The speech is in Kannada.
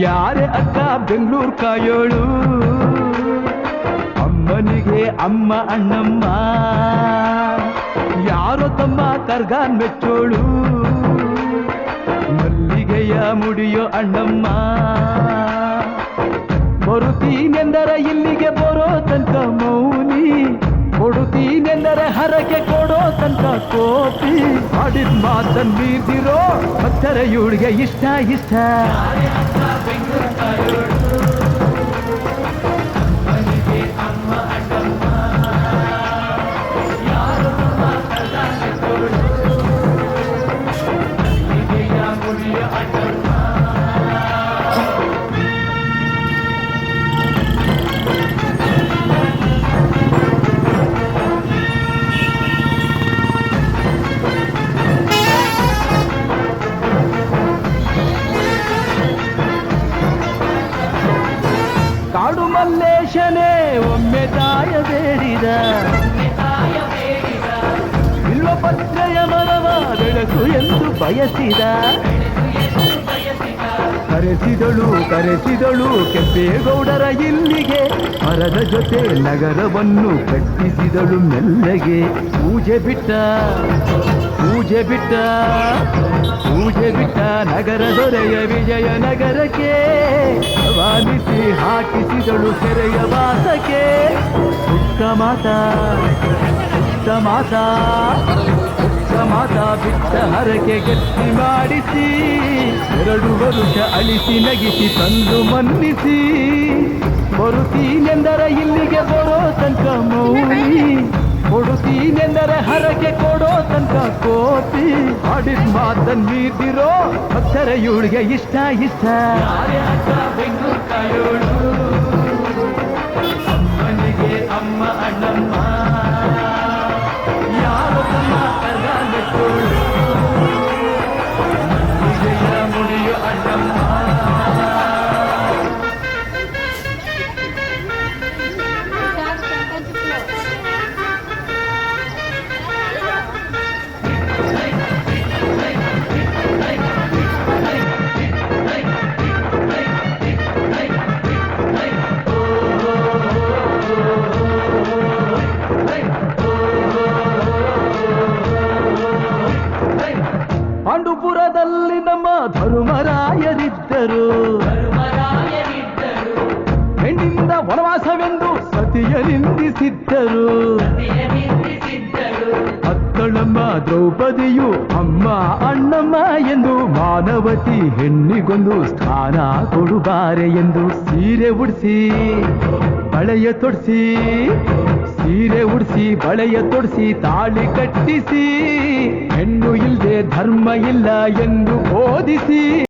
ಯಾರೇ ಅಕ್ಕ ಬೆಂಗಳೂರು ಕಾಯೋಳು, ಅಮ್ಮನಿಗೆ ಅಮ್ಮ ಅಣ್ಣಮ್ಮ, ಯಾರೋ ತಮ್ಮ ಕರ್ಗಾನ್ ಮೆಚ್ಚೋಳು, ಮಲ್ಲಿಗೆಯ ಮುಡಿಯೋ ಅಣ್ಣಮ್ಮ. ಬರುತ್ತೀನೆಂದರೆ ಇಲ್ಲಿಗೆ ಬರೋ ತನಕ ಮೌನಿ, ಕೊಡುತ್ತೀನೆಂದರೆ ಹರಕೆ ಕೊಡೋ ತನಕ ಕೋಪಿ. ಮಾಡಿದ ಮಾತನ್ ಮೀರಿದಿರೋ ಭಕ್ತರ ಇವಳಿಗೆ ಇಷ್ಟ ಇಷ್ಟ. ಕಾಡು ಮಲ್ಲೇಶನೇ ಒಮ್ಮೆ ತಾಯ ಬೇಡಿದ, ಬಿಲ್ವ ಪತ್ರೆಯ ಮರವ ಬೆಳಕು ಎಂದು ಬಯಸಿದ. ಕರೆಸಿದಳು ಕೆಂಪೇಗೌಡರ ಇಲ್ಲಿಗೆ, ಮರದ ಜೊತೆ ನಗರವನ್ನು ಕಟ್ಟಿಸಿದಳು ಮೆಲ್ಲಗೆ. ಪೂಜೆ ಬಿಟ್ಟ ನಗರ ದೊರೆಯ ವಿಜಯನಗರಕ್ಕೆ, ವಾಲಿಸಿ ಹಾಕಿಸಿದಳು ಸೆರೆಯ ವಾಸಕ್ಕೆ. ಪುಟ್ಟ ಮಾತಾ ಬಿಟ್ಟ ಹರಕೆ ಗಟ್ಟಿ ಮಾಡಿಸಿ, 2 ವರುಷ ಅಳಿಸಿ ನಗಿಸಿ ತಂದು ಮನ್ನಿಸಿ. ಬರುತ್ತೀನೆಂದರೆ ಇಲ್ಲಿಗೆ ಬರೋ ತನಕ ಮೌನಿ, ಕೊಡುತ್ತೀನೆಂದರೆ ಹರಕೆ ಕೊಡೋ ತನಕ ಕೋಪಿ. ಆಡಿದ ಮಾತನ್ ಮೀರಿದಿರೋ ಭಕ್ತರ ಇವಳಿಗೆ ಇಷ್ಟ ಇಷ್ಟ. ಬೆಂಗಳೂರು ಕಾಯೋಳು, ಅಮ್ಮನಿಗೆ ಅಮ್ಮ ಅಣ್ಣಮ್ಮ, ಯಾರೋ ತಮ್ಮ ಕರ್ಗಾನ್ ಮೆಚ್ಚೋಳು, ಮಲ್ಲಿಗೆಯ ಮುಡಿಯೋ ಅಣ್ಣಮ್ಮ. ಪಾಂಡುಪುರದಲ್ಲಿ ನಮ್ಮ ಧರ್ಮರಾಯರಿದ್ದರು, ಹೆಣ್ಣಿಂದ ವನವಾಸವೆಂದು ಸತಿಯ ನಿಂದಿಸಿದ್ದರು. ಅತ್ತಳಮ್ಮ ದ್ರೌಪದಿಯು ಅಮ್ಮ ಅಣ್ಣಮ್ಮ ಎಂದು, ಮಾನವತಿ ಹೆಣ್ಣಿಗೊಂದು ಸ್ಥಾನ ಕೊಡುಬಾರೆ ಎಂದು. ಸೀರೆ ಉಡಿಸಿ ಬಳೆಯ ತೊಡಿಸಿ ತಾಳಿ ಕಟ್ಟಿಸಿ, ಹೆಣ್ಣು ಇಲ್ಲದೆ ಧರ್ಮ ಇಲ್ಲ ಎಂದು ಬೋಧಿಸಿ.